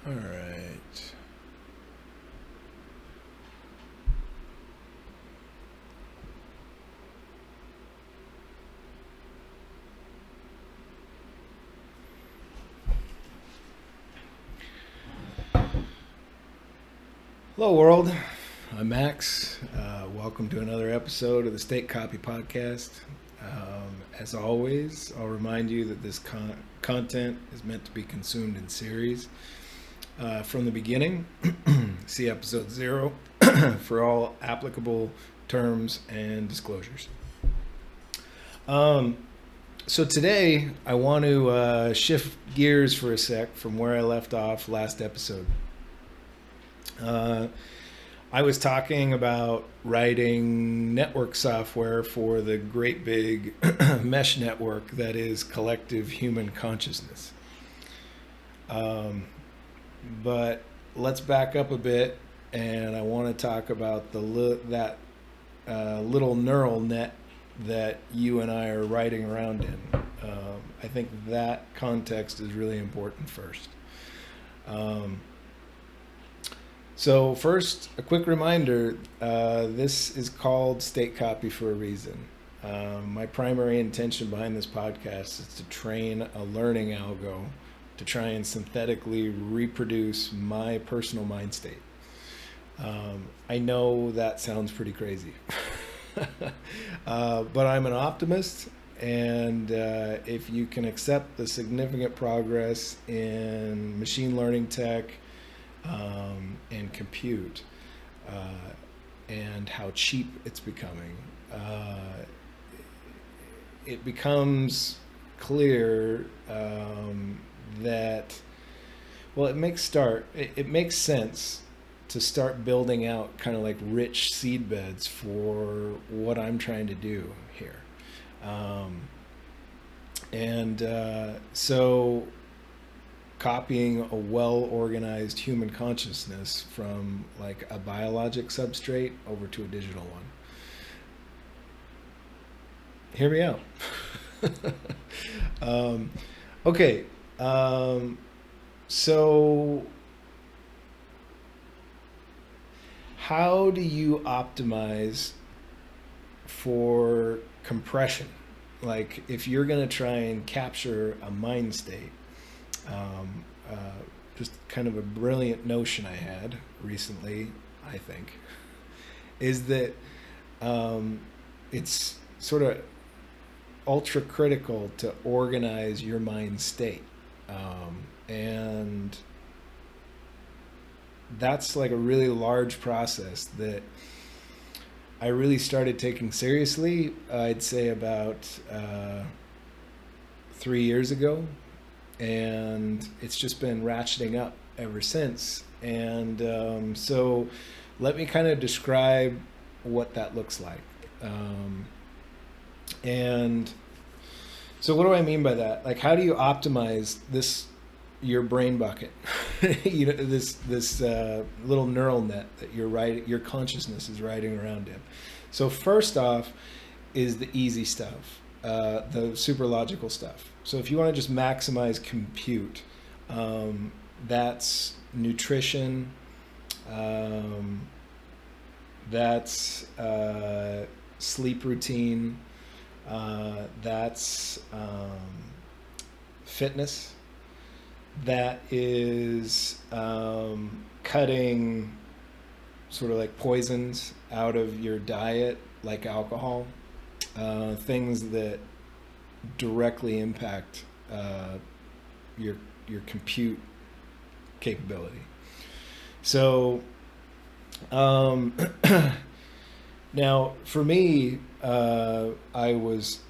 All right. Hello, world. I'm Max. Welcome to another episode of the State Copy Podcast. As always, I'll remind you that this content is meant to be consumed in series. From the beginning, see episode 0 for all applicable terms and disclosures. So today, I want to shift gears for a sec from where I left off last episode. I was talking about writing network software for the great big mesh network that is collective human consciousness. But let's back up a bit, and I want to talk about that little neural net that you and I are riding around in. I think that context is really important first. So first, a quick reminder, this is called State Copy for a reason. My primary intention behind this podcast is to train a learning algo to try and synthetically reproduce my personal mind state. I know that sounds pretty crazy, but I'm an optimist, and if you can accept the significant progress in machine learning tech, and compute, and how cheap it's becoming, it becomes clear that, well, it makes sense to start building out kind of like rich seed beds for what I'm trying to do here. So copying a well-organized human consciousness from like a biologic substrate over to a digital one. Hear me out. Okay. So how do you optimize for compression? Like if you're going to try and capture a mind state, just kind of a brilliant notion I had recently, I think, is that it's sort of ultra critical to organize your mind state. And that's like a really large process that I really started taking seriously, I'd say about 3 years ago. And it's just been ratcheting up ever since. And so let me kind of describe what that looks like. And so what do I mean by that? Like, how do you optimize your brain bucket? This little neural net that your consciousness is riding around in. So first off is the easy stuff, the super logical stuff. So if you want to just maximize compute, that's nutrition, that's sleep routine, that's fitness, that is cutting sort of like poisons out of your diet, like alcohol, things that directly impact your compute capability. So now for me, I was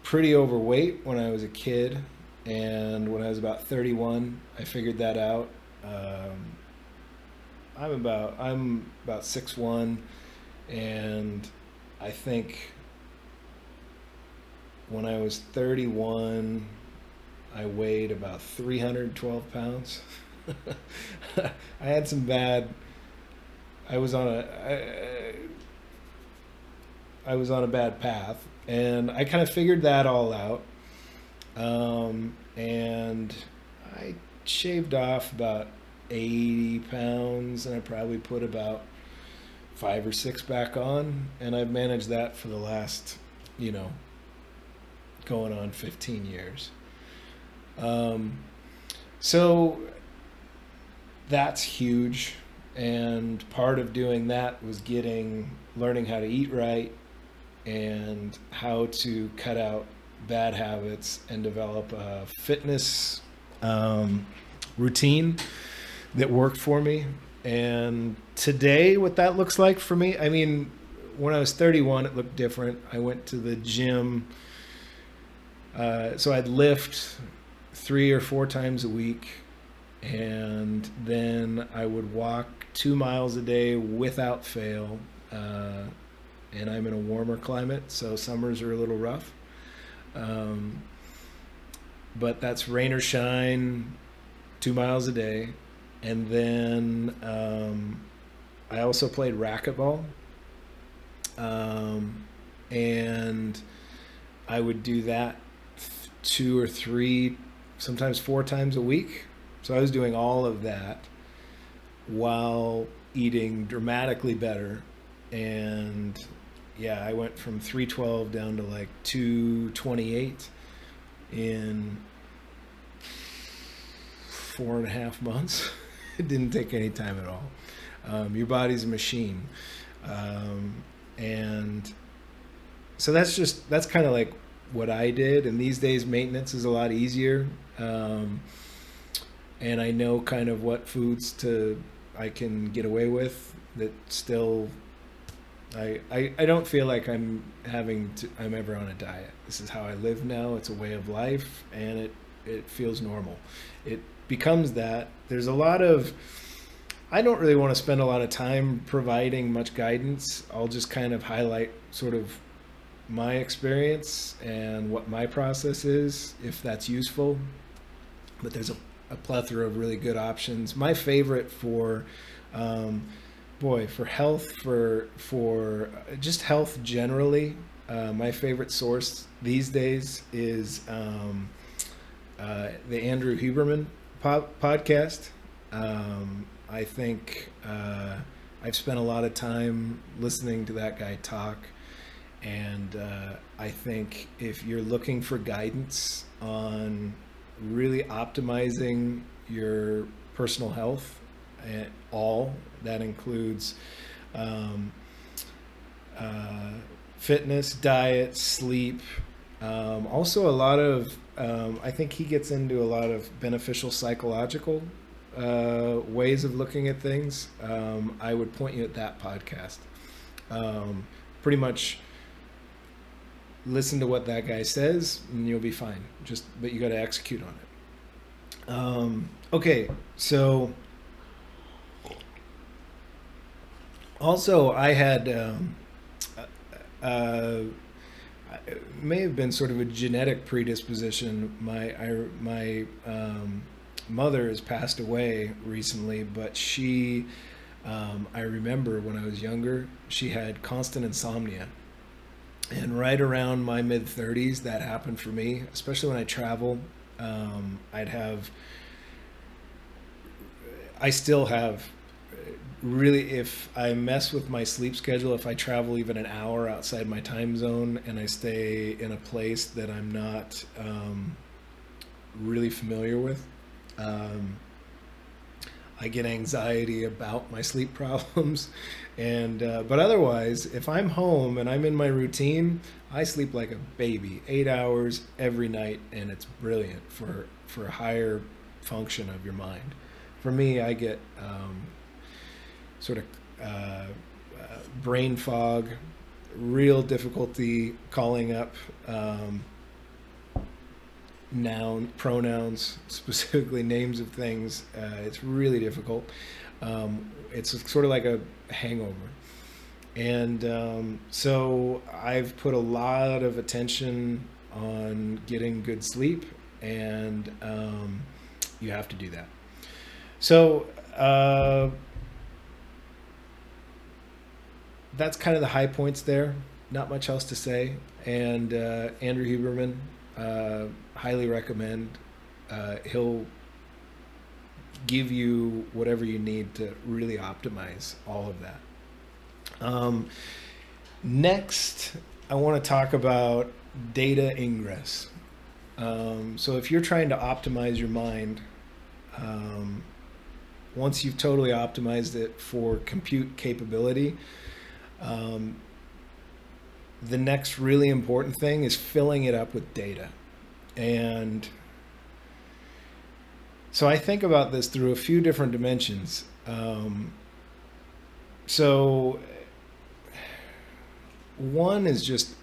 pretty overweight when I was a kid, and when I was about 31, I figured that out. I'm about 6'1", and I think when I was 31, I weighed about 312 pounds. I had some bad. I was on a bad path, and I kind of figured that all out. And I shaved off about 80 pounds, and I probably put about 5 or 6 back on, and I've managed that for the last, you know, going on 15 years. So that's huge, and part of doing that was learning how to eat right and how to cut out bad habits and develop a fitness routine that worked for me. And today, what that looks like for me, I mean, when I was 31, it looked different. I went to the gym. So I'd lift 3 or 4 times a week, and then I would walk 2 miles a day without fail. And I'm in a warmer climate, so summers are a little rough. But that's rain or shine, 2 miles a day. And then I also played racquetball. And I would do that 2 or 3, sometimes 4 times a week. So I was doing all of that while eating dramatically better. And yeah, I went from 312 down to like 228 in 4.5 months. It didn't take any time at all. Your body's a machine. And so that's kind of like what I did. And these days maintenance is a lot easier. And I know kind of what foods I can get away with that still, I don't feel like I'm ever on a diet. This is how I live now. It's a way of life, and it feels normal. It becomes that. There's a lot of, I don't really want to spend a lot of time providing much guidance. I'll just kind of highlight sort of my experience and what my process is, if that's useful. But there's a plethora of really good options. My favorite for health, for just health generally, my favorite source these days is the Andrew Huberman podcast. I think I've spent a lot of time listening to that guy talk, and I think if you're looking for guidance on really optimizing your personal health, that includes fitness, diet, sleep, also a lot of I think he gets into a lot of beneficial psychological ways of looking at things. I would point you at that podcast. Pretty much listen to what that guy says and you'll be fine. But you got to execute on it. Okay, so also I had it may have been sort of a genetic predisposition. My mother has passed away recently, but she, I remember when I was younger, she had constant insomnia. And right around my mid-30s, that happened for me, especially when I travel. I still have, really, if I mess with my sleep schedule, if I travel even an hour outside my time zone and I stay in a place that I'm not really familiar with, I get anxiety about my sleep problems. And but otherwise, if I'm home and I'm in my routine, I sleep like a baby, 8 hours every night, and it's brilliant for a higher function of your mind. For me, I get sort of brain fog, real difficulty calling up pronouns, specifically names of things. It's really difficult. It's sort of like a hangover. And so I've put a lot of attention on getting good sleep, and you have to do that. So that's kind of the high points there. Not much else to say. And Andrew Huberman, highly recommend. He'll give you whatever you need to really optimize all of that. Next, I want to talk about data ingress. So if you're trying to optimize your mind, once you've totally optimized it for compute capability, the next really important thing is filling it up with data. And so I think about this through a few different dimensions. So one is just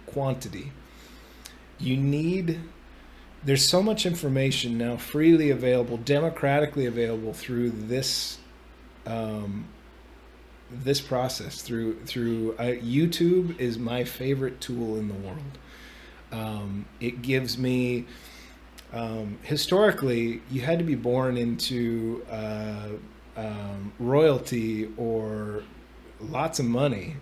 quantity. There's so much information now freely available, democratically available through this this process. Through YouTube is my favorite tool in the world. It gives me historically, you had to be born into royalty or lots of money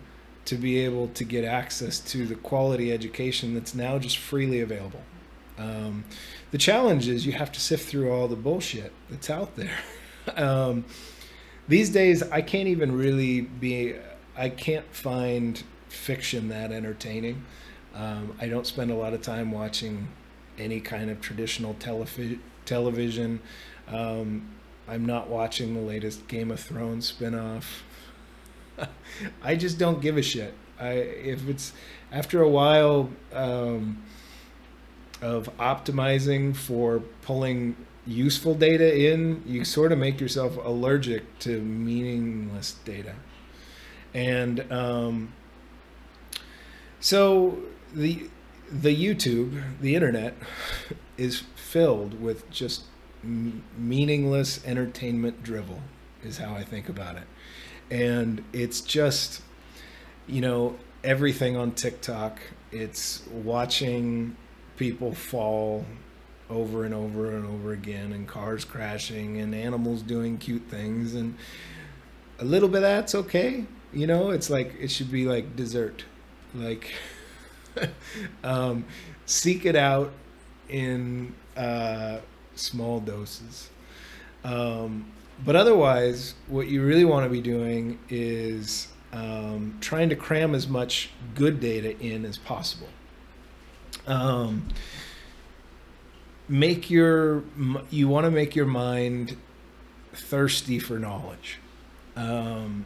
to be able to get access to the quality education that's now just freely available. The challenge is you have to sift through all the bullshit that's out there. These days, I can't find fiction that entertaining. I don't spend a lot of time watching any kind of traditional television. I'm not watching the latest Game of Thrones spinoff. I just don't give a shit. If it's after a while of optimizing for pulling useful data in, you sort of make yourself allergic to meaningless data. And so the YouTube, the internet, is filled with just meaningless entertainment drivel, is how I think about it. And it's just, everything on TikTok. It's watching people fall over and over and over again, and cars crashing and animals doing cute things, and a little bit of that's okay. It's like, it should be like dessert. Like, seek it out in small doses. But otherwise, what you really want to be doing is trying to cram as much good data in as possible. You want to make your mind thirsty for knowledge. And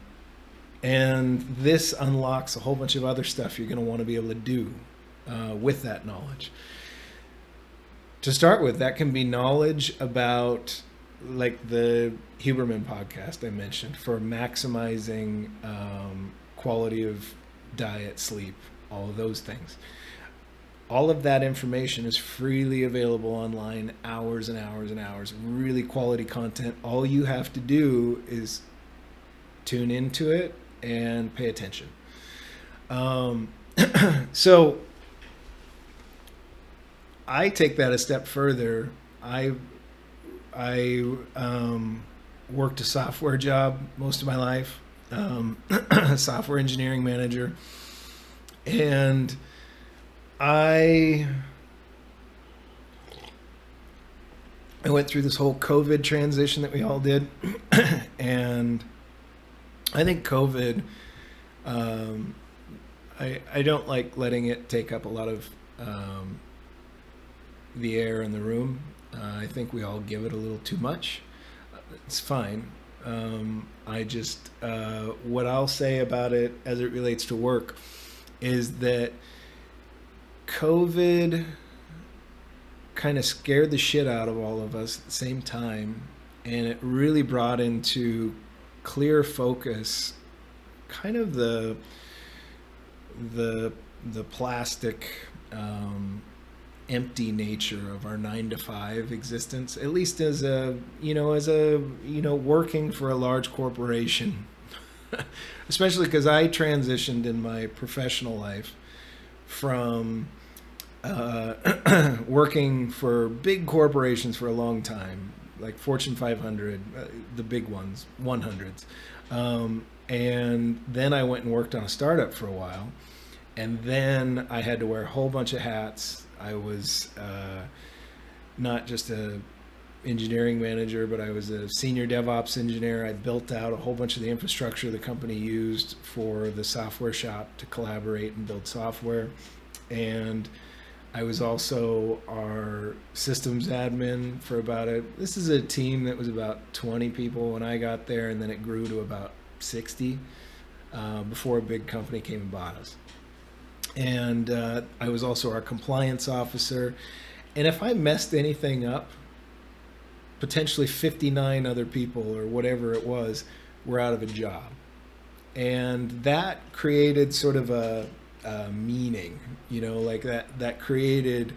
this unlocks a whole bunch of other stuff you're going to want to be able to do with that knowledge. To start with, that can be knowledge about, like the Huberman podcast I mentioned, for maximizing quality of diet, sleep, all of those things. All of that information is freely available online, hours and hours and hours, really quality content. All you have to do is tune into it and pay attention. So I take that a step further. I worked a software job most of my life, software engineering manager, and I went through this whole COVID transition that we all did, and I think COVID, I don't like letting it take up a lot of the air in the room. I think we all give it a little too much. It's fine. What I'll say about it as it relates to work is that COVID kind of scared the shit out of all of us at the same time, and it really brought into clear focus kind of the plastic empty nature of our 9-to-5 existence, at least as a working for a large corporation. Especially because I transitioned in my professional life from working for big corporations for a long time, like Fortune 500, the big ones, 100s. And then I went and worked on a startup for a while. And then I had to wear a whole bunch of hats. I was not just a engineering manager, but I was a senior DevOps engineer. I built out a whole bunch of the infrastructure the company used for the software shop to collaborate and build software. And I was also our systems admin for this is a team that was about 20 people when I got there, and then it grew to about 60 before a big company came and bought us. And I was also our compliance officer. And if I messed anything up, potentially 59 other people or whatever it was were out of a job. And that created sort of a meaning, like that created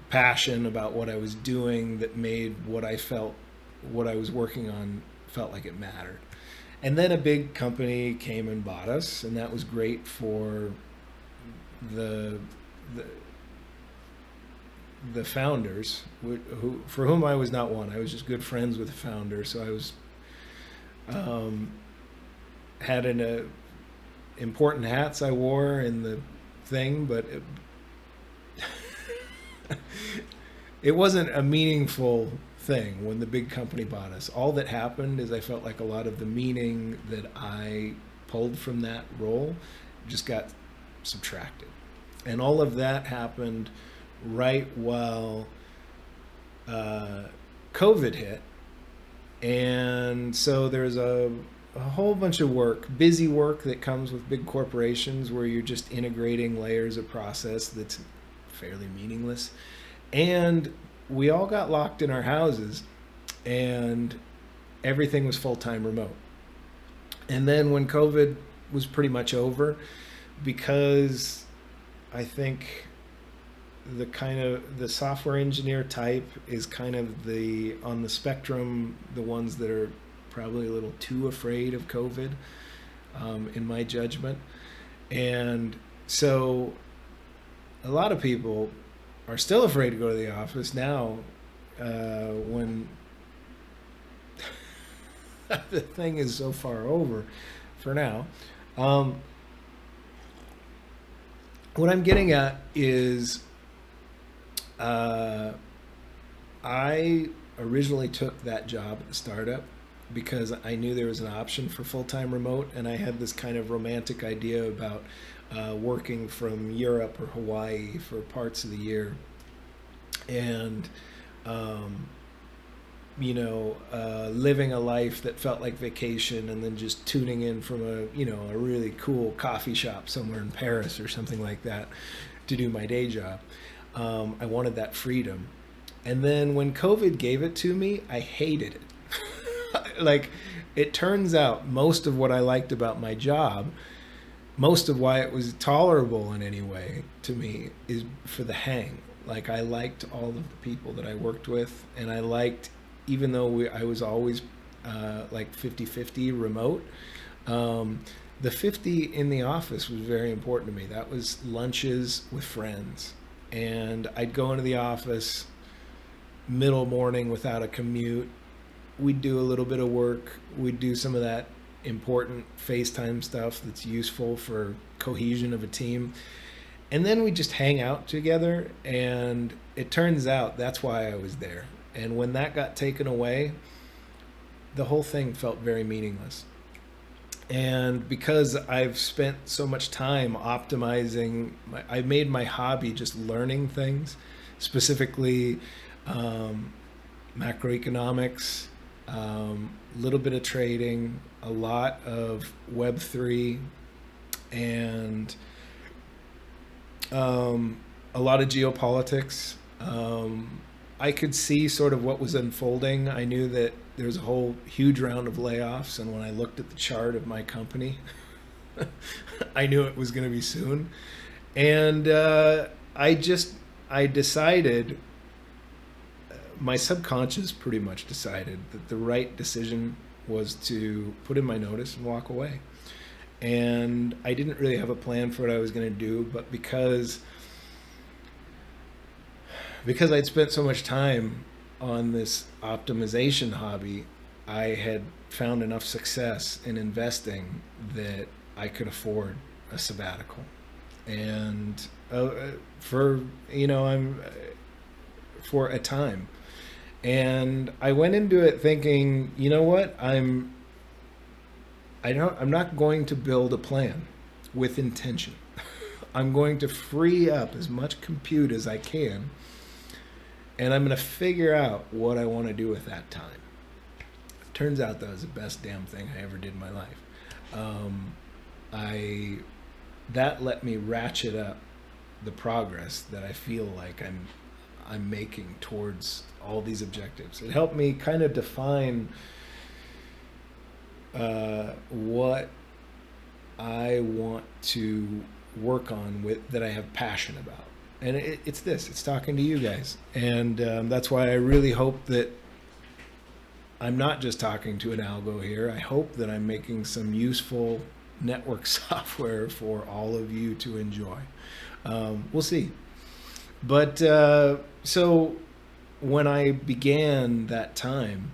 passion about what I was doing that made what I was working on felt like it mattered. And then a big company came and bought us, and that was great for the founders, for whom I was not one. I was just good friends with the founder, so I was had an important hats I wore in the thing, but it wasn't a meaningful thing when the big company bought us. All that happened is I felt like a lot of the meaning that I pulled from that role just got subtracted. And all of that happened right while COVID hit. And so there's a whole bunch of busy work that comes with big corporations where you're just integrating layers of process that's fairly meaningless. And we all got locked in our houses, and everything was full-time remote. And then when COVID was pretty much over, because I think the software engineer type is kind of on the spectrum, the ones that are probably a little too afraid of COVID, in my judgment. And so a lot of people are still afraid to go to the office now, when the thing is so far over for now. What I'm getting at is I originally took that job at the startup because I knew there was an option for full-time remote, and I had this kind of romantic idea about working from Europe or Hawaii for parts of the year, and living a life that felt like vacation, and then just tuning in from a really cool coffee shop somewhere in Paris or something like that to do my day job. I wanted that freedom. And then when COVID gave it to me, I hated it. Like, it turns out most of what I liked about my job, most of why it was tolerable in any way to me, is for the hang. Like, I liked all of the people that I worked with, and I liked, even though I was always like 50-50 remote, the 50 in the office was very important to me. That was lunches with friends. And I'd go into the office middle morning without a commute. We'd do a little bit of work. We'd do some of that important FaceTime stuff that's useful for cohesion of a team. And then we just hang out together. And it turns out that's why I was there. And when that got taken away, the whole thing felt very meaningless. And because I've spent so much time optimizing, I made my hobby just learning things, specifically macroeconomics, a little bit of trading, a lot of Web3, and a lot of geopolitics. I could see sort of what was unfolding. I knew that there was a whole huge round of layoffs, and when I looked at the chart of my company, I knew it was going to be soon. And I decided, my subconscious pretty much decided that the right decision was to put in my notice and walk away. And I didn't really have a plan for what I was going to do, but because I'd spent so much time on this optimization hobby, I had found enough success in investing that I could afford a sabbatical. And for a time. And I went into it thinking, you know what? I'm not going to build a plan with intention. I'm going to free up as much compute as I can, and I'm going to figure out what I want to do with that time. Turns out that was the best damn thing I ever did in my life. I that let me ratchet up the progress that I feel like I'm making towards all these objectives. It helped me kind of define what I want to work on with that I have passion about, and it's talking to you guys, and that's why I really hope that I'm not just talking to an algo here. I hope that I'm making some useful network software for all of you to enjoy. We'll see. But so when I began that time,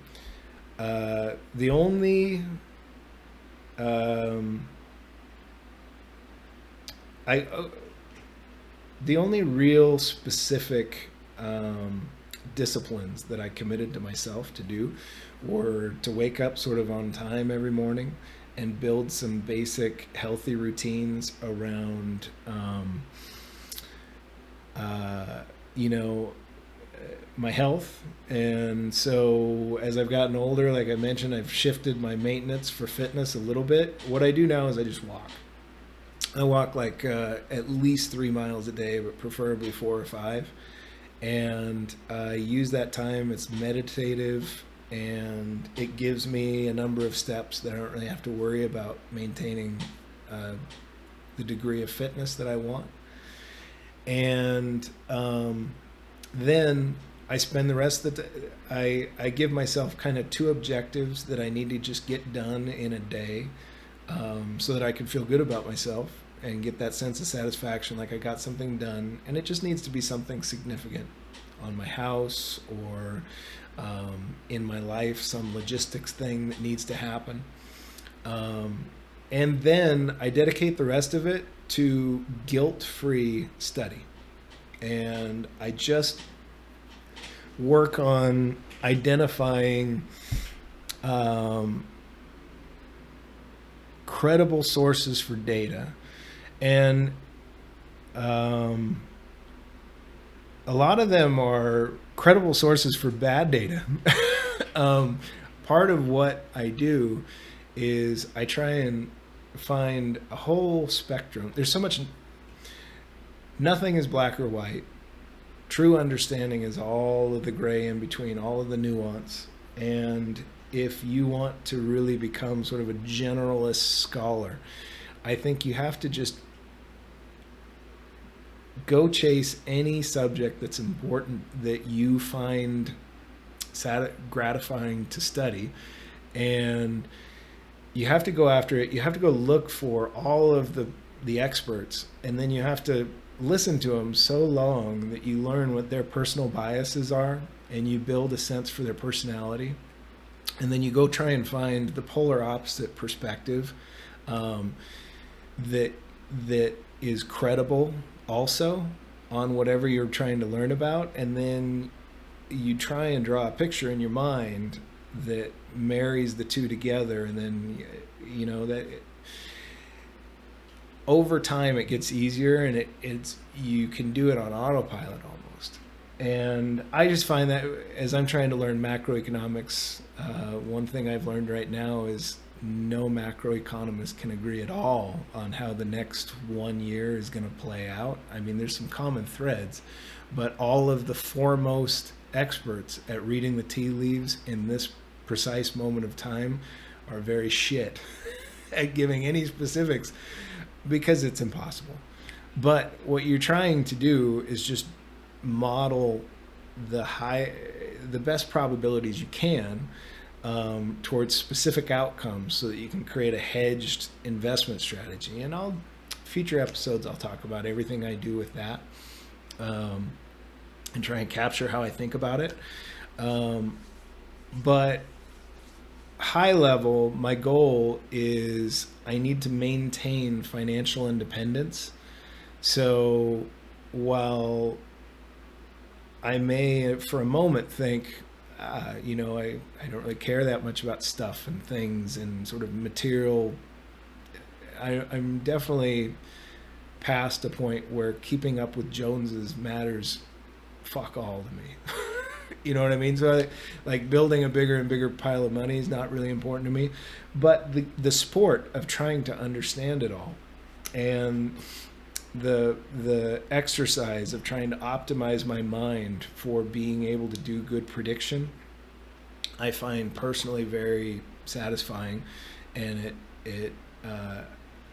the only I the only real specific disciplines that I committed to myself to do were to wake up sort of on time every morning and build some basic healthy routines around, you know, my health. And so as I've gotten older, like I mentioned, I've shifted my maintenance for fitness a little bit. What I do now is I just walk. I walk like at least 3 miles a day, but preferably 4 or 5. And I use that time. It's meditative, and it gives me a number of steps that I don't really have to worry about maintaining the degree of fitness that I want. And then I spend the rest of the I give myself kind of 2 objectives that I need to just get done in a day, so that I can feel good about myself and get that sense of satisfaction, like I got something done. And it just needs to be something significant on my house or in my life, some logistics thing that needs to happen. And then I dedicate the rest of it to guilt-free study. And I just work on identifying credible sources for data. And a lot of them are credible sources for bad data. Part of what I do is I try and find a whole spectrum. There's so much, nothing is black or white. True understanding is all of the gray in between, all of the nuance. And if you want to really become sort of a generalist scholar, I think you have to just go chase any subject that's important that you find gratifying to study, and you have to go after it. You have to go look for all of the experts, and then you have to listen to them so long that you learn what their personal biases are, and you build a sense for their personality. And then you go try and find the polar opposite perspective that is credible also on whatever you're trying to learn about. And then you try and draw a picture in your mind that marries the two together. And then, you know, that over time it gets easier, and it's you can do it on autopilot almost. And I just find that as I'm trying to learn macroeconomics, one thing I've learned right now is no macroeconomist can agree at all on how the next 1 year is going to play out. I mean, there's some common threads, but all of the foremost experts at reading the tea leaves in this precise moment of time are very shit at giving any specifics, because it's impossible. But what you're trying to do is just model the best probabilities you can towards specific outcomes, so that you can create a hedged investment strategy. And I'll future episodes, I'll talk about everything I do with that, and try and capture how I think about it. But high level, my goal is I need to maintain financial independence. So while I may for a moment think I don't really care that much about stuff and things and sort of material. I'm definitely past a point where keeping up with Joneses matters fuck all to me. You know what I mean? So like building a bigger and bigger pile of money is not really important to me, but the sport of trying to understand it all, and the exercise of trying to optimize my mind for being able to do good prediction, I find personally very satisfying, and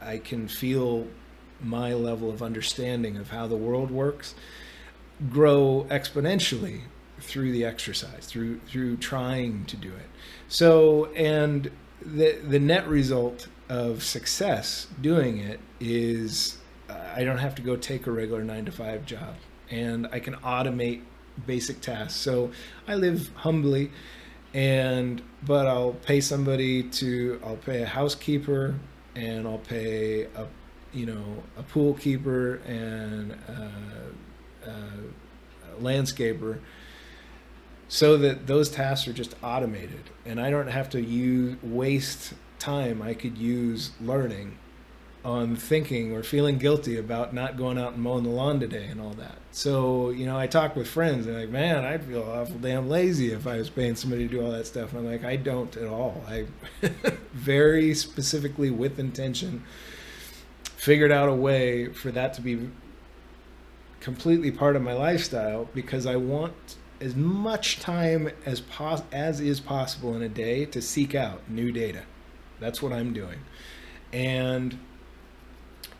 I can feel my level of understanding of how the world works grow exponentially through the exercise, through trying to do it. So, and the net result of success doing it is I don't have to go take a regular 9-to-5 job, and I can automate basic tasks. So I live humbly, but I'll pay I'll pay a housekeeper, and I'll pay a pool keeper and a landscaper, so that those tasks are just automated, and I don't have to waste time I could use learning on thinking or feeling guilty about not going out and mowing the lawn today and all that. So, I talk with friends, and they're like, man, I'd feel awful damn lazy if I was paying somebody to do all that stuff. And I'm like, I don't at all. I very specifically, with intention, figured out a way for that to be completely part of my lifestyle, because I want as much time as is possible in a day to seek out new data. That's what I'm doing. And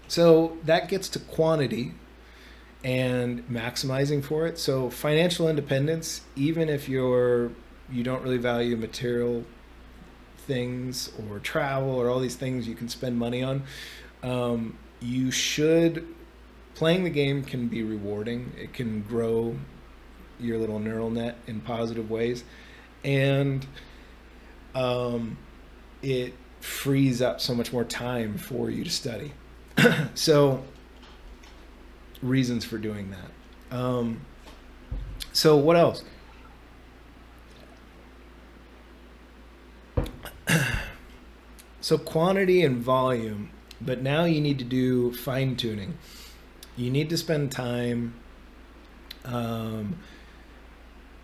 so that gets to quantity and maximizing for it. So financial independence, even if you don't really value material things or travel or all these things you can spend money on, playing the game can be rewarding. It can grow your little neural net in positive ways, and it frees up so much more time for you to study. So reasons for doing that. So what else? So quantity and volume, but now you need to do fine tuning. You need to spend time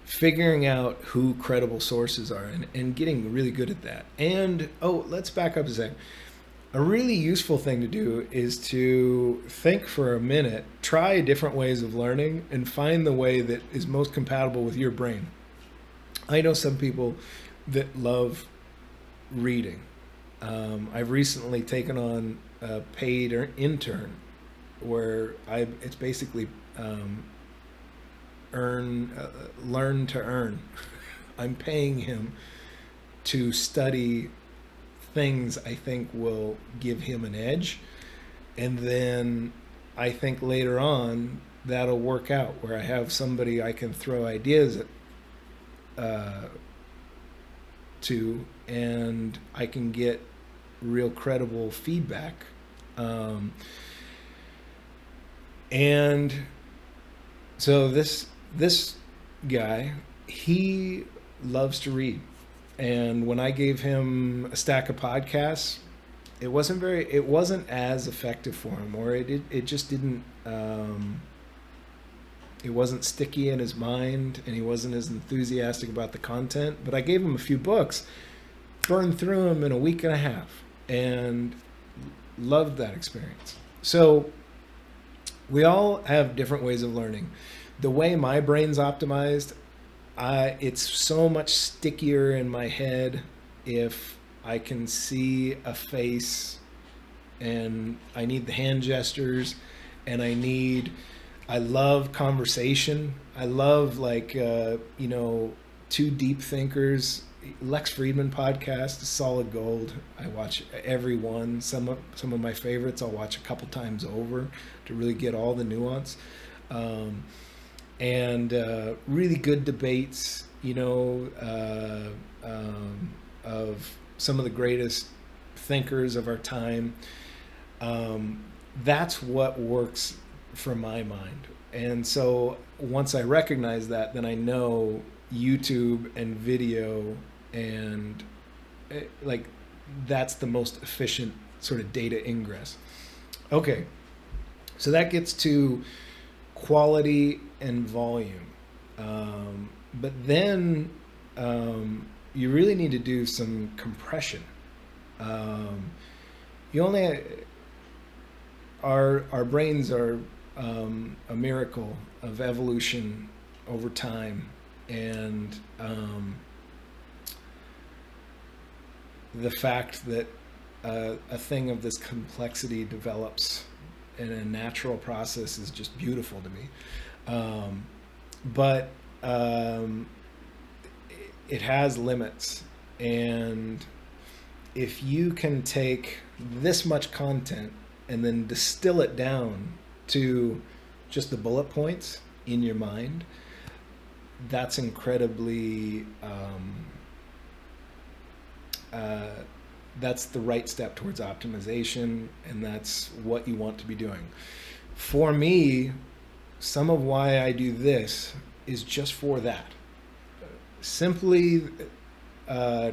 figuring out who credible sources are, and getting really good at that. And let's back up a second. A really useful thing to do is to think for a minute, try different ways of learning, and find the way that is most compatible with your brain. I know some people that love reading. I've recently taken on a paid intern where it's basically learn to earn. I'm paying him to study things I think will give him an edge, and then I think later on that'll work out where I have somebody I can throw ideas at, to, and I can get real credible feedback. And so this guy, he loves to read. And when I gave him a stack of podcasts, it wasn't as effective for him, or it just didn't, it wasn't sticky in his mind, and he wasn't as enthusiastic about the content. But I gave him a few books, burned through them in a week and a half, and loved that experience. So we all have different ways of learning. The way my brain's optimized, it's so much stickier in my head if I can see a face, and I need the hand gestures, and I love conversation. I love two deep thinkers. Lex Friedman podcast is solid gold. I watch every one. Some of my favorites I'll watch a couple times over to really get all the nuance. And really good debates, of some of the greatest thinkers of our time. That's what works for my mind. And so once I recognize that, then I know, YouTube and video, and like that's the most efficient sort of data ingress. Okay, so that gets to quality and volume. But then you really need to do some compression. You only our brains are a miracle of evolution over time, and the fact that a thing of this complexity develops in a natural process is just beautiful to me. But it has limits, and if you can take this much content and then distill it down to just the bullet points in your mind, that's incredibly that's the right step towards optimization, and that's what you want to be doing. For me, some of why I do this is just for that. Simply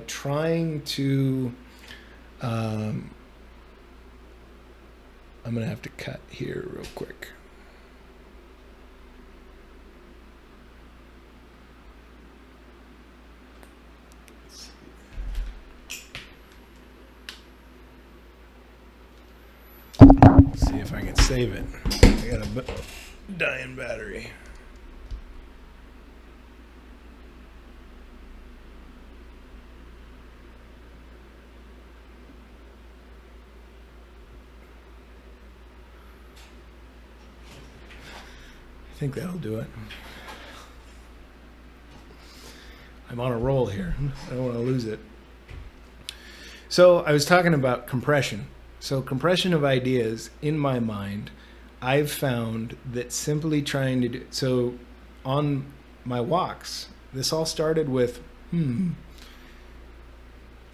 trying to I'm gonna have to cut here real quick. Let's see if I can save it. I got a dying battery. I think that'll do it. I'm on a roll here. I don't want to lose it. So I was talking about compression. So compression of ideas in my mind, I've found that simply trying to do, so on my walks, this all started with, I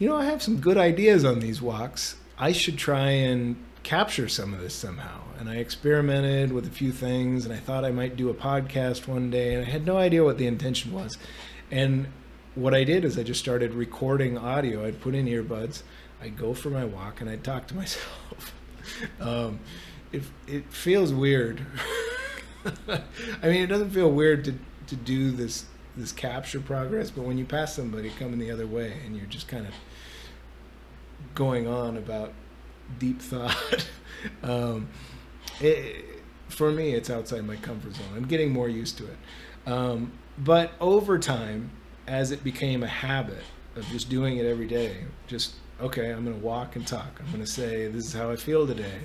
have some good ideas on these walks. I should try and capture some of this somehow. And I experimented with a few things, and I thought I might do a podcast one day, and I had no idea what the intention was. And what I did is I just started recording audio. I'd put in earbuds, I'd go for my walk, and I'd talk to myself. It feels weird. I mean, it doesn't feel weird to do this capture progress, but when you pass somebody coming the other way and you're just kind of going on about deep thought, for me, it's outside my comfort zone. I'm getting more used to it. But over time, as it became a habit of just doing it every day, just, okay, I'm going to walk and talk. I'm going to say, this is how I feel today.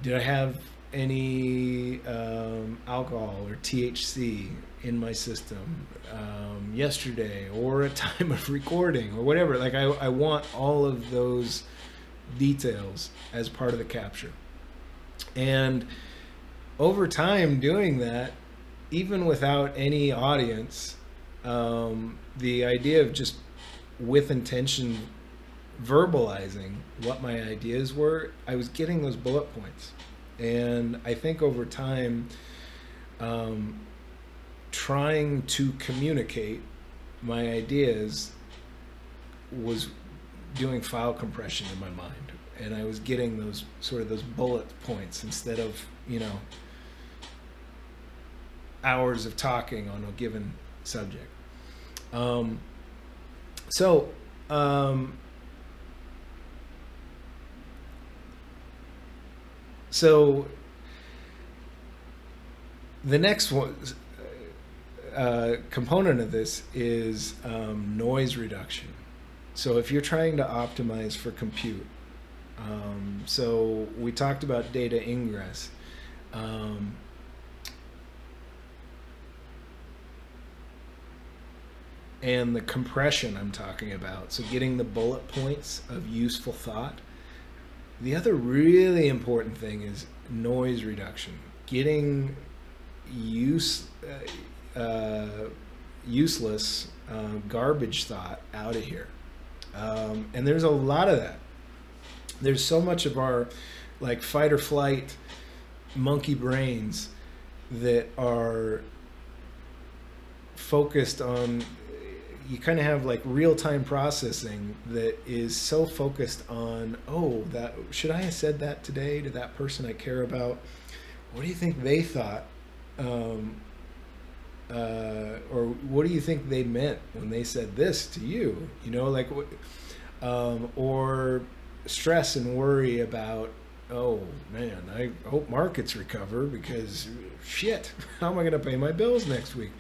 Did I have any alcohol or THC in my system yesterday or at time of recording or whatever? Like I want all of those details as part of the capture. And over time doing that, even without any audience, the idea of just with intention verbalizing what my ideas were, I was getting those bullet points. And I think over time, trying to communicate my ideas was doing file compression in my mind. And I was getting those bullet points instead of, hours of talking on a given subject. So the next one component of this is noise reduction. So if you're trying to optimize for compute, so we talked about data ingress. And the compression I'm talking about, so getting the bullet points of useful thought. The other really important thing is noise reduction, getting useless garbage thought out of here. And there's a lot of that. There's so much of our like fight or flight monkey brains that are focused on, you kind of have like real-time processing that is so focused on, oh, that should I have said that today to that person I care about? What do you think they thought? Or what do you think they meant when they said this to you? You know, like, or stress and worry about, oh man, I hope markets recover because shit, how am I going to pay my bills next week?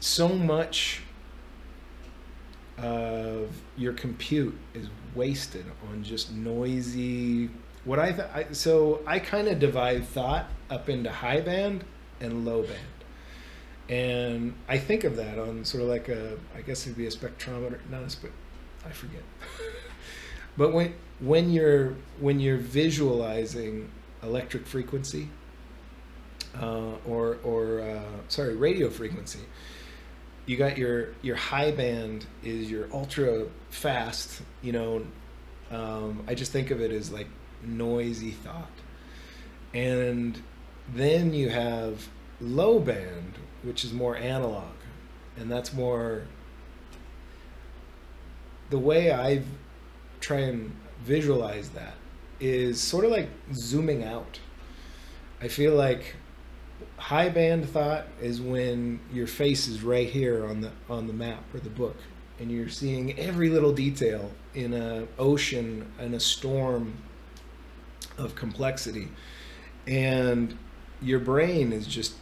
So much of your compute is wasted on just noisy. So I kind of divide thought up into high band and low band, and I think of that on sort of like I guess it'd be a spectrometer, I forget. But when you're visualizing electric frequency, radio frequency, you got your high band is your ultra fast, you know. I just think of it as like noisy thought, and then you have low band, which is more analog, and that's more the way I try and visualize that is sort of like zooming out. I feel like high band thought is when your face is right here on the map or the book, and you're seeing every little detail in a ocean, in a storm of complexity, and your brain is just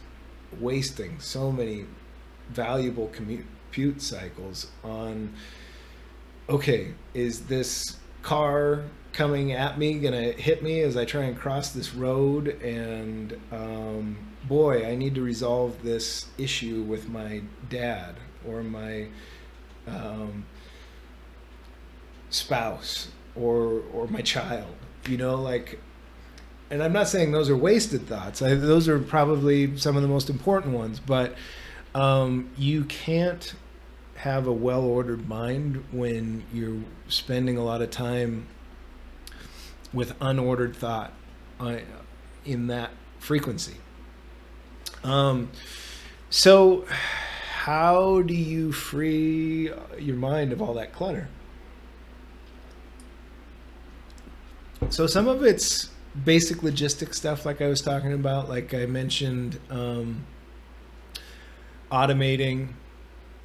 wasting so many valuable compute cycles on, okay, is this car coming at me gonna hit me as I try and cross this road? And boy, I need to resolve this issue with my dad or my spouse or my child, you know, like. And I'm not saying those are wasted thoughts. Those are probably some of the most important ones, but you can't have a well-ordered mind when you're spending a lot of time with unordered thought in that frequency. So how do you free your mind of all that clutter? So some of it's basic logistic stuff, like I was talking about, like I mentioned, automating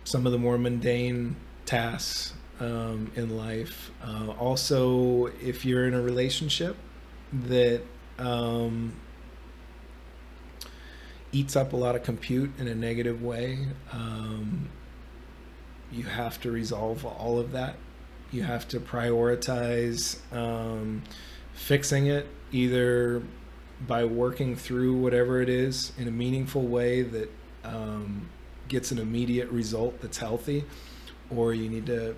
some of the more mundane tasks in life. Also, if you're in a relationship that eats up a lot of compute in a negative way, you have to resolve all of that. You have to prioritize fixing it, either by working through whatever it is in a meaningful way that gets an immediate result that's healthy, or you need to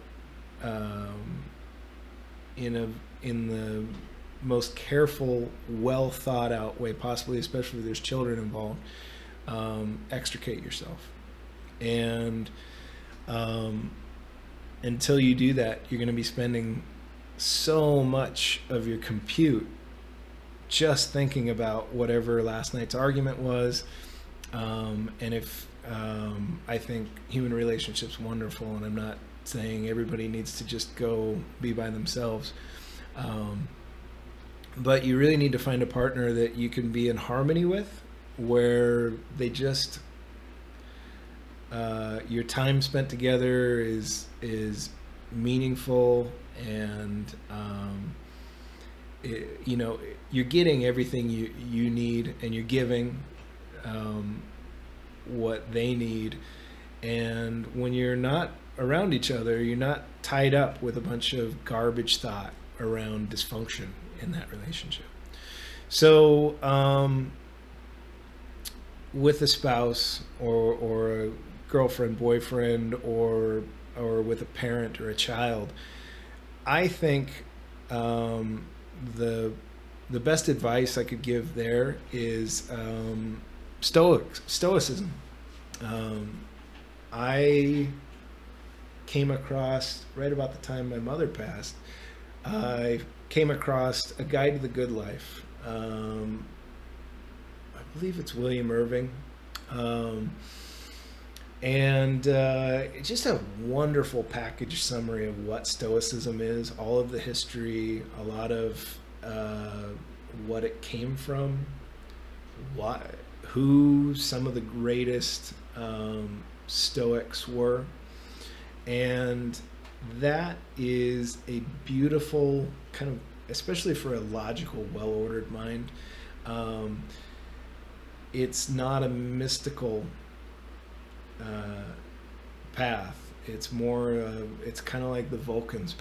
in the most careful, well thought out way possibly, especially if there's children involved, extricate yourself. And until you do that, you're going to be spending so much of your compute just thinking about whatever last night's argument was. And if I think human relationships wonderful, and I'm not saying everybody needs to just go be by themselves, but you really need to find a partner that you can be in harmony with, where they just your time spent together is meaningful, and you're getting everything you need, and you're giving what they need. And when you're not around each other, you're not tied up with a bunch of garbage thought around dysfunction in that relationship. So with a spouse or a girlfriend, boyfriend, or with a parent or a child, I think the best advice I could give there is stoicism. I came across, right about the time my mother passed, I came across A Guide to the Good Life. I believe it's William Irving. And just a wonderful package summary of what Stoicism is, all of the history, a lot of what it came from, what, who some of the greatest Stoics were. And that is a beautiful kind of, especially for a logical, well-ordered mind. It's not a mystical path. It's more it's kind of like the Vulcan's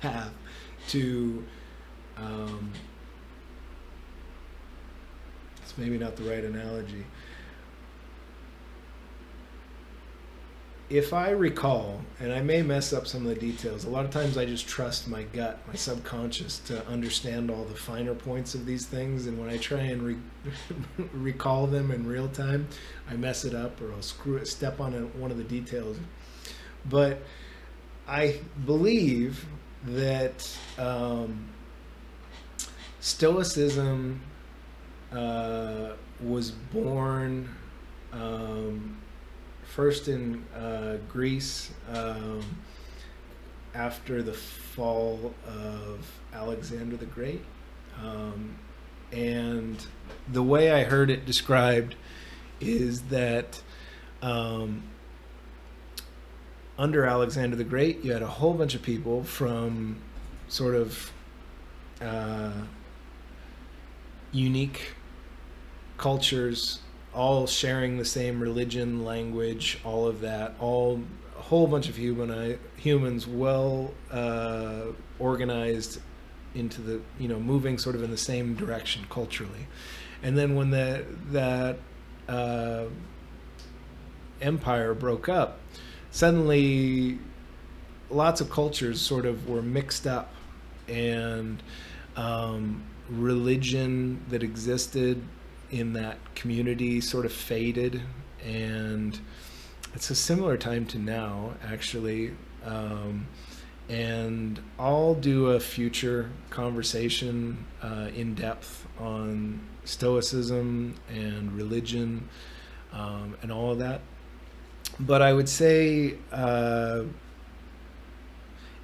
path to it's maybe not the right analogy. If I recall, and I may mess up some of the details, a lot of times I just trust my gut, my subconscious, to understand all the finer points of these things. And when I try and recall them in real time, I mess it up, or I'll step on one of the details. But I believe that Stoicism was born first in Greece after the fall of Alexander the Great. And the way I heard it described is that under Alexander the Great, you had a whole bunch of people from sort of unique cultures, all sharing the same religion, language, all of that, a whole bunch of humans well organized into the, moving sort of in the same direction culturally. And then when that empire broke up, suddenly lots of cultures sort of were mixed up, and religion that existed in that community sort of faded. And it's a similar time to now, actually. And I'll do a future conversation in depth on Stoicism and religion and all of that. But I would say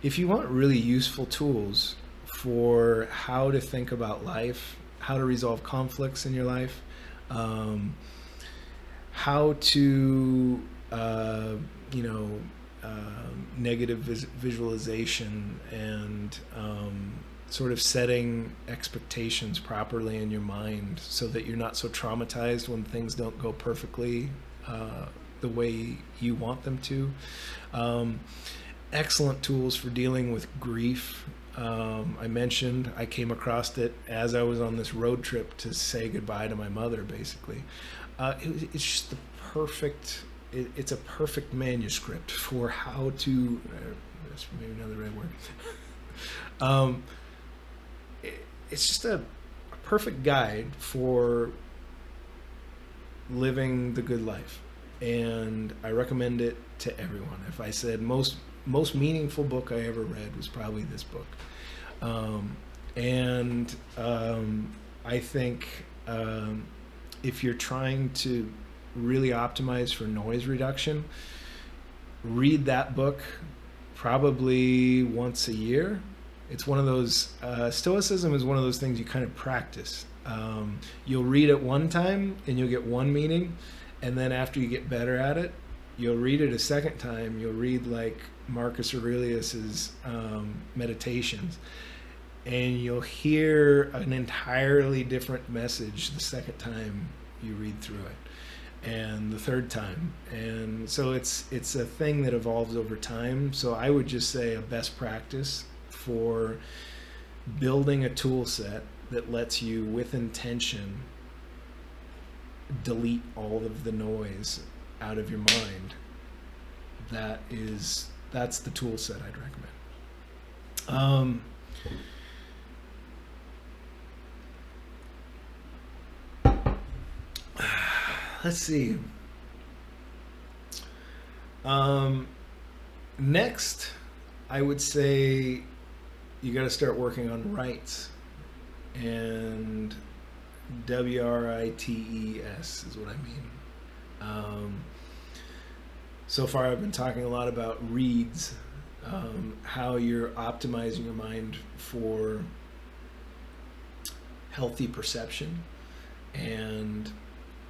if you want really useful tools for how to think about life, how to resolve conflicts in your life, how to, negative visualization, and sort of setting expectations properly in your mind so that you're not so traumatized when things don't go perfectly the way you want them to. Excellent tools for dealing with grief. I mentioned I came across it as I was on this road trip to say goodbye to my mother, basically. It's just the perfect, it's a perfect manuscript for how to, that's maybe another red word. It's just a perfect guide for living the good life. And I recommend it to everyone. If I said most meaningful book I ever read was probably this book. I think if you're trying to really optimize for noise reduction, read that book probably once a year. It's one of those, Stoicism is one of those things you kind of practice. You'll read it one time and you'll get one meaning, and then after you get better at it, you'll read it a second time. You'll read like Marcus Aurelius's Meditations, and you'll hear an entirely different message the second time you read through it, and the third time. And so it's a thing that evolves over time. So I would just say a best practice for building a tool set that lets you, with intention, delete all of the noise out of your mind. That's the tool set I'd recommend. Let's see. Next, I would say you got to start working on rights, and WRITES is what I mean. Um, so far, I've been talking a lot about reads, how you're optimizing your mind for healthy perception and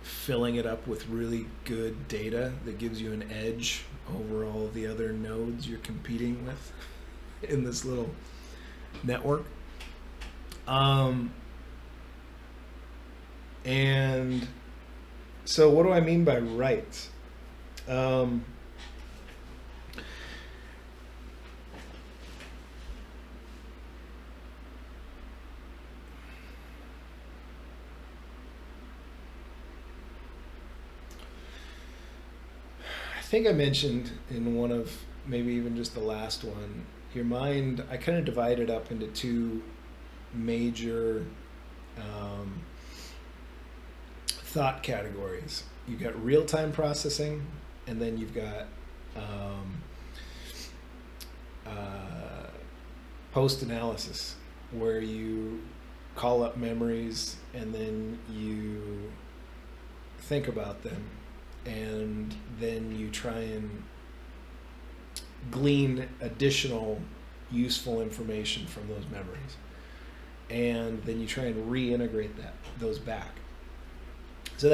filling it up with really good data that gives you an edge over all the other nodes you're competing with in this little network. And so what do I mean by right? I think I mentioned in one of, maybe even just the last one, your mind, I kind of divide it up into two major um, thought categories. You've got real-time processing, and then you've got uh, post-analysis, where you call up memories and then you think about them, and then you try and glean additional useful information from those memories, and then you try and reintegrate those back. So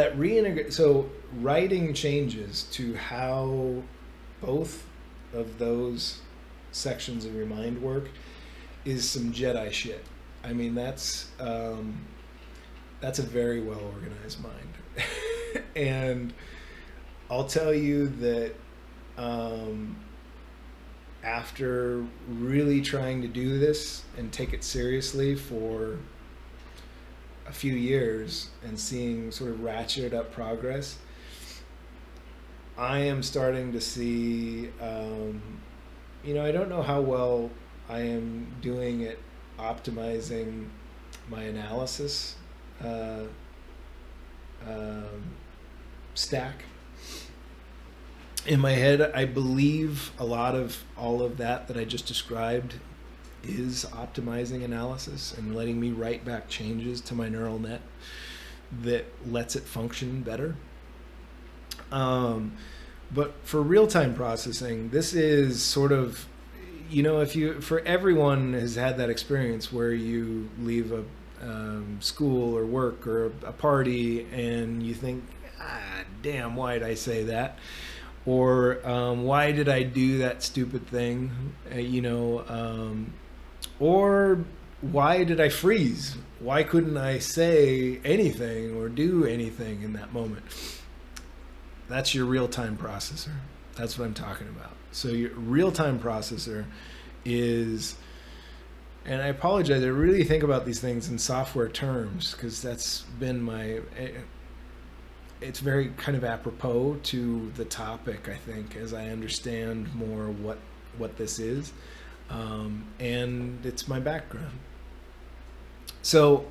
so writing changes to how both of those sections of your mind work is some Jedi shit. I mean, that's a very well organized mind. And I'll tell you that after really trying to do this and take it seriously for a few years and seeing sort of ratcheted up progress, I am starting to see, I don't know how well I am doing at optimizing my analysis stack. In my head, I believe a lot of all of that I just described is optimizing analysis and letting me write back changes to my neural net that lets it function better. But for real-time processing, this is sort of, for everyone has had that experience where you leave a school or work or a party and you think, damn, why did I say that? Or why did I do that stupid thing? Or why did I freeze? Why couldn't I say anything or do anything in that moment? That's your real-time processor. That's what I'm talking about. So your real-time processor is, and I apologize, I really think about these things in software terms because that's been it's very kind of apropos to the topic, I think, as I understand more what this is. And it's my background. So,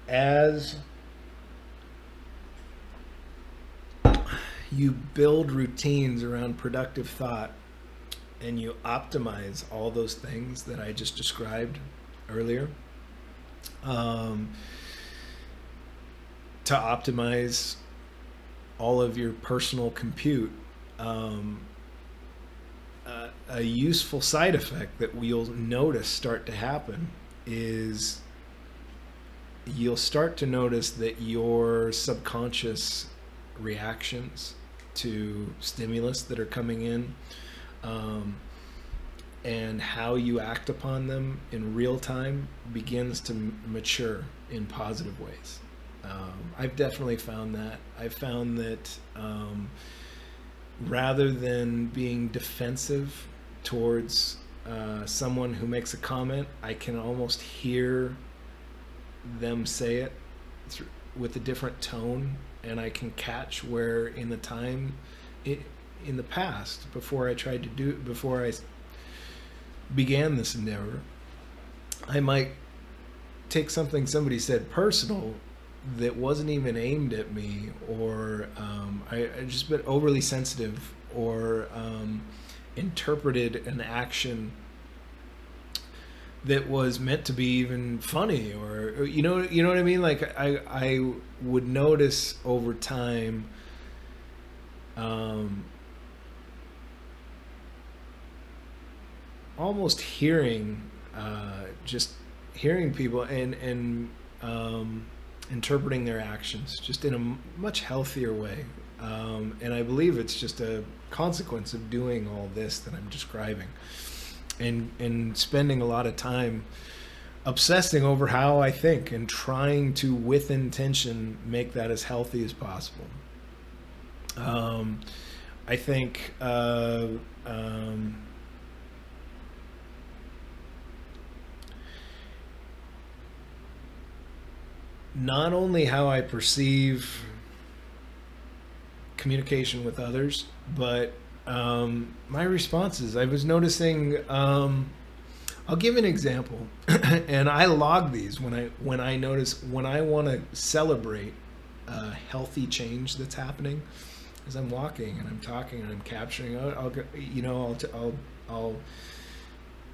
as you build routines around productive thought and you optimize all those things that I just described earlier, to optimize all of your personal compute, a useful side effect that you'll notice start to happen is you'll start to notice that your subconscious reactions to stimulus that are coming in, and how you act upon them in real time begins to mature in positive ways. I've definitely found that. I've found that rather than being defensive towards someone who makes a comment, I can almost hear them say it with a different tone, and I can catch where in the past, before I began this endeavor, I might take something somebody said personal that wasn't even aimed at me, or I just been overly sensitive, or interpreted an action that was meant to be even funny, or you know what I mean. Like I would notice over time, um, almost hearing, just hearing people and interpreting their actions just in a much healthier way. And I believe it's just a consequence of doing all this that I'm describing, and spending a lot of time obsessing over how I think and trying to, with intention, make that as healthy as possible. I think not only how I perceive communication with others, but my responses. I was noticing. I'll give an example, and I log these when I notice when I want to celebrate a healthy change that's happening. As I'm walking and I'm talking and I'm capturing, I'll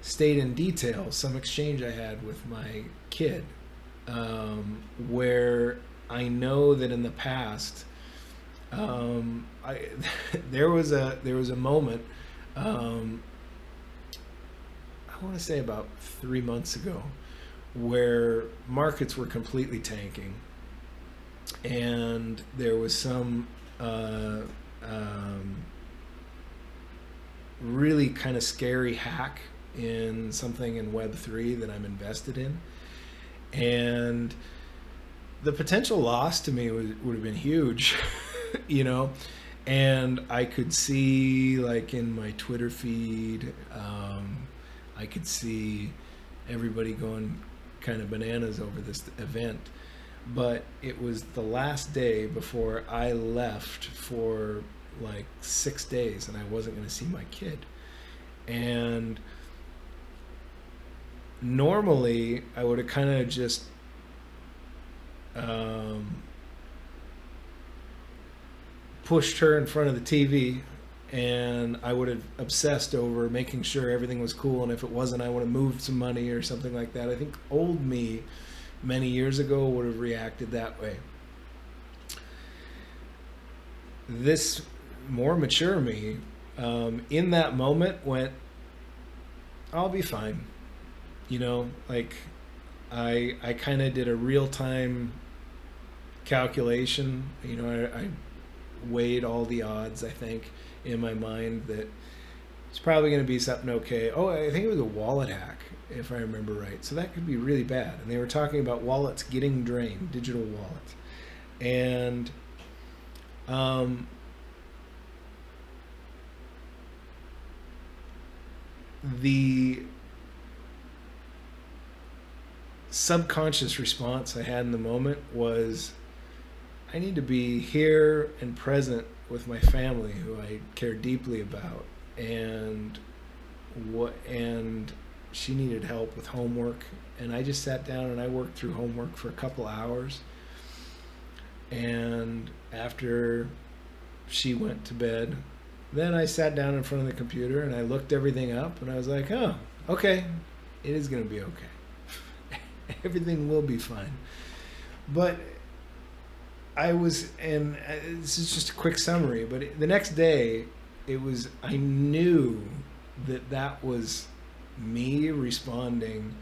state in detail some exchange I had with my kid, where I know that in the past, there was a moment, I want to say about 3 months ago, where markets were completely tanking, and there was some really kind of scary hack in something in Web3 that I'm invested in, and the potential loss to me would have been huge, you know. And I could see, like, in my Twitter feed, I could see everybody going kind of bananas over this event. But it was the last day before I left for like 6 days, and I wasn't going to see my kid. And normally I would have kind of just pushed her in front of the TV, and I would have obsessed over making sure everything was cool, and if it wasn't, I would have moved some money or something like that. I think old me many years ago would have reacted that way. This more mature me, in that moment, went, I'll be fine. You know, like, I kind of did a real-time calculation. You know, I weighed all the odds, I think, in my mind, that it's probably going to be something okay. Oh, I think it was a wallet hack, if I remember right. So that could be really bad. And they were talking about wallets getting drained, digital wallets. And the subconscious response I had in the moment was, I need to be here and present with my family, who I care deeply about, and she needed help with homework, and I just sat down and I worked through homework for a couple hours. And after she went to bed, then I sat down in front of the computer and I looked everything up, and I was like, oh, okay, it is going to be okay. Everything will be fine. But and this is just a quick summary, but the next day, I knew that was me responding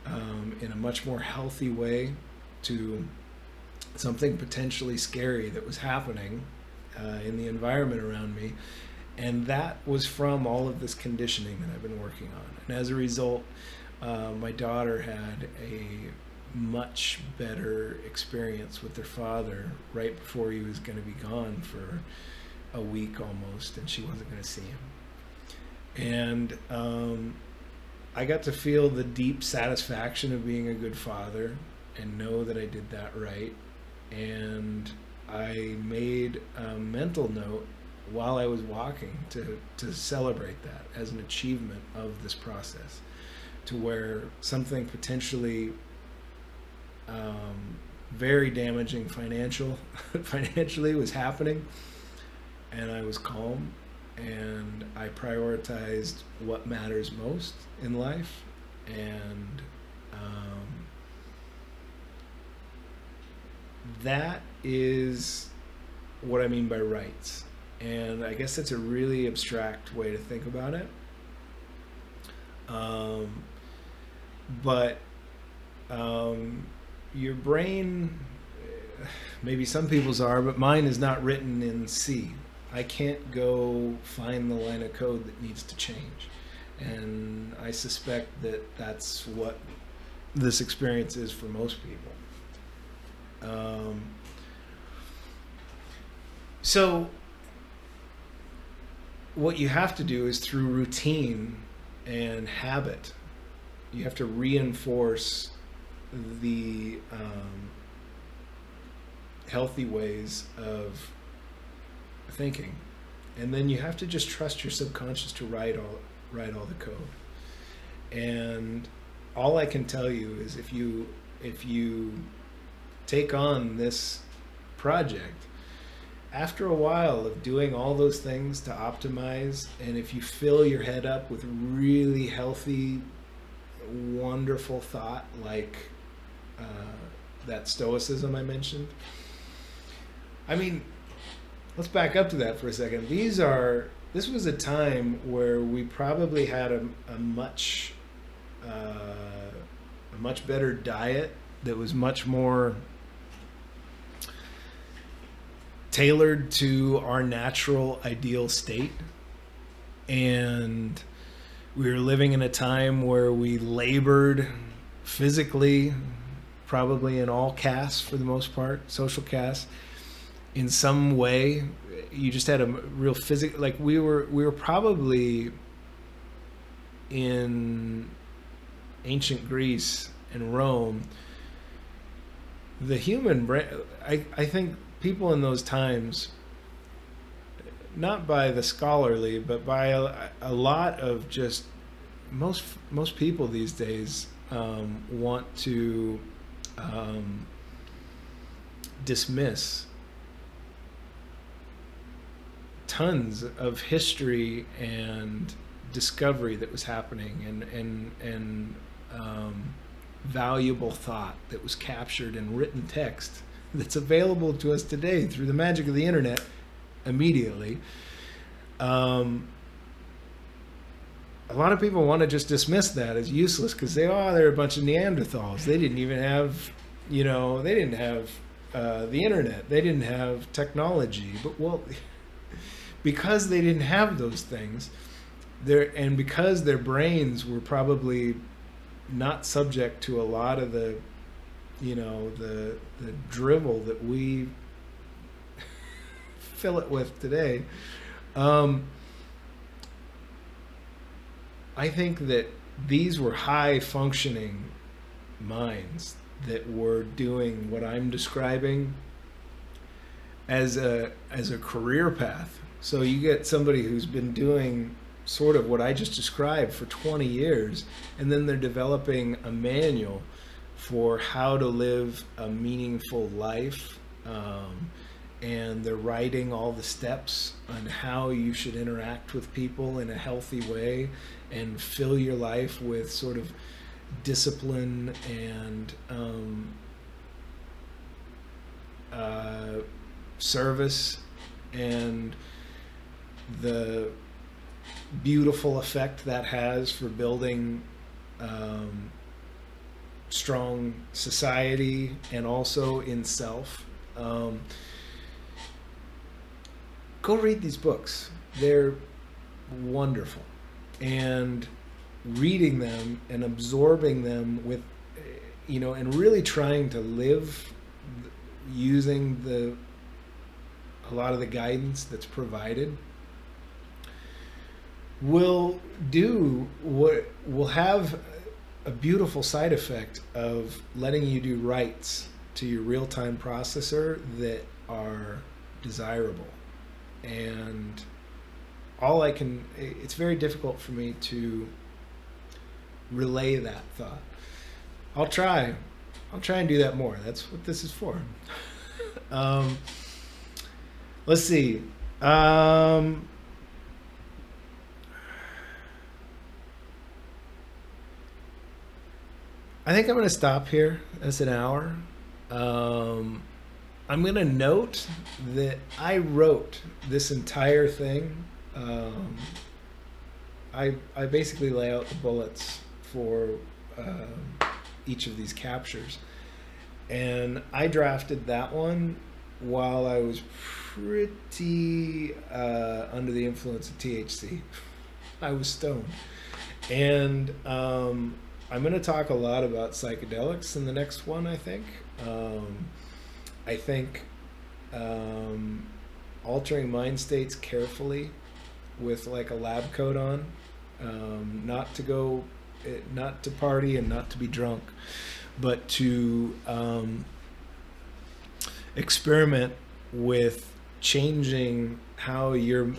in a much more healthy way to something potentially scary that was happening in the environment around me. And that was from all of this conditioning that I've been working on. And as a result, my daughter had a much better experience with their father right before he was going to be gone for a week almost, and she wasn't going to see him. And I got to feel the deep satisfaction of being a good father and know that I did that right. And I made a mental note while I was walking to celebrate that as an achievement of this process, to where something potentially very damaging financially was happening, and I was calm, and I prioritized what matters most in life, And that is what I mean by rights. And I guess that's a really abstract way to think about it. But your brain, maybe some people's are, but mine is not written in C. I can't go find the line of code that needs to change. And I suspect that that's what this experience is for most people. So what you have to do is through routine and habit, you have to reinforce the healthy ways of thinking, and then you have to just trust your subconscious to write all the code. And all I can tell you is if you take on this project, after a while of doing all those things to optimize, and if you fill your head up with really healthy, wonderful thought, like that stoicism I mentioned. I mean, let's back up to that for a second. This was a time where we probably had a much better diet that was much more tailored to our natural ideal state. And we were living in a time where we labored physically, probably in all castes for the most part, social castes, in some way. You just had a real physical, like we were probably in ancient Greece and Rome. The human brain, I think people in those times, not by the scholarly, but by a lot of just most people these days want to dismiss tons of history and discovery that was happening, and valuable thought that was captured in written text that's available to us today through the magic of the internet immediately. A lot of people want to just dismiss that as useless because they're a bunch of Neanderthals. They didn't even have, they didn't have the internet. They didn't have technology. But because they didn't have those things, and because their brains were probably not subject to a lot of the drivel that we fill it with today. I think that these were high functioning minds that were doing what I'm describing as a career path. So you get somebody who's been doing sort of what I just described for 20 years, and then they're developing a manual for how to live a meaningful life, and they're writing all the steps on how you should interact with people in a healthy way and fill your life with sort of discipline and service, and the beautiful effect that has for building strong society and also in self. Go read these books. They're wonderful. And reading them and absorbing them with, and really trying to live using a lot of the guidance that's provided will have a beautiful side effect of letting you do writes to your real-time processor that are desirable. And it's very difficult for me to relay that thought. I'll try and do that more. That's what this is for. Let's see. I think I'm going to stop here. That's an hour. Um, I'm going to note that I wrote this entire thing. I basically lay out the bullets for each of these captures. And I drafted that one while I was pretty under the influence of THC. I was stoned. And I'm going to talk a lot about psychedelics in the next one, I think. I think altering mind states carefully with like a lab coat on, not to go, not to party and not to be drunk, but to experiment with changing how your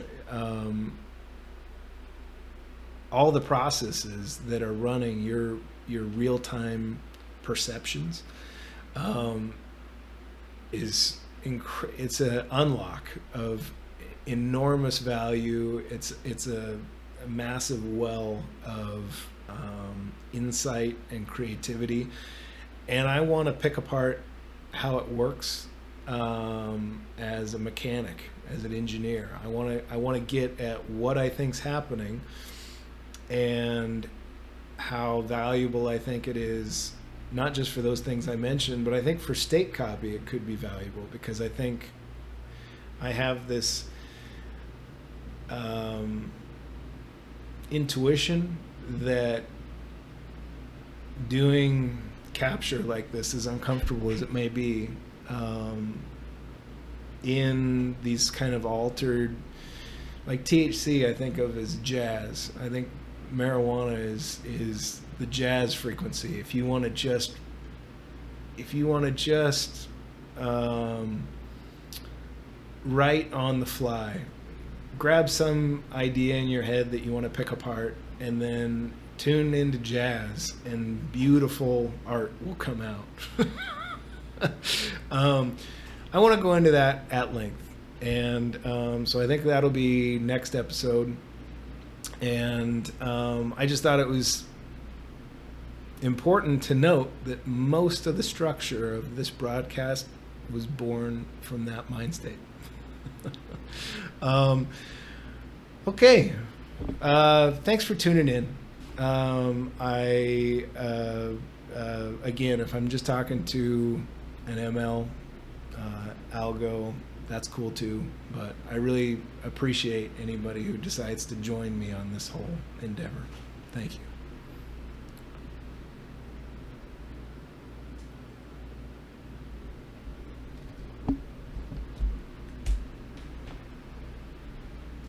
all the processes that are running your real-time perceptions it's an unlock of enormous value. It's a massive well of insight and creativity, and I want to pick apart how it works as a mechanic, as an engineer. I want to get at what I think's happening and how valuable I think it is, not just for those things I mentioned, but I think for state copy it could be valuable, because I think I have this intuition that doing capture like this, as uncomfortable as it may be, in these kind of altered, like THC I think of as jazz. I think marijuana is the jazz frequency. If you want to just write on the fly, grab some idea in your head that you want to pick apart, and then tune into jazz, and beautiful art will come out. I want to go into that at length, and so I think that'll be next episode. And I just thought it was important to note that most of the structure of this broadcast was born from that mind state. Okay. Thanks for tuning in. Again, if I'm just talking to an ML algo, that's cool too, but I really appreciate anybody who decides to join me on this whole endeavor. Thank you.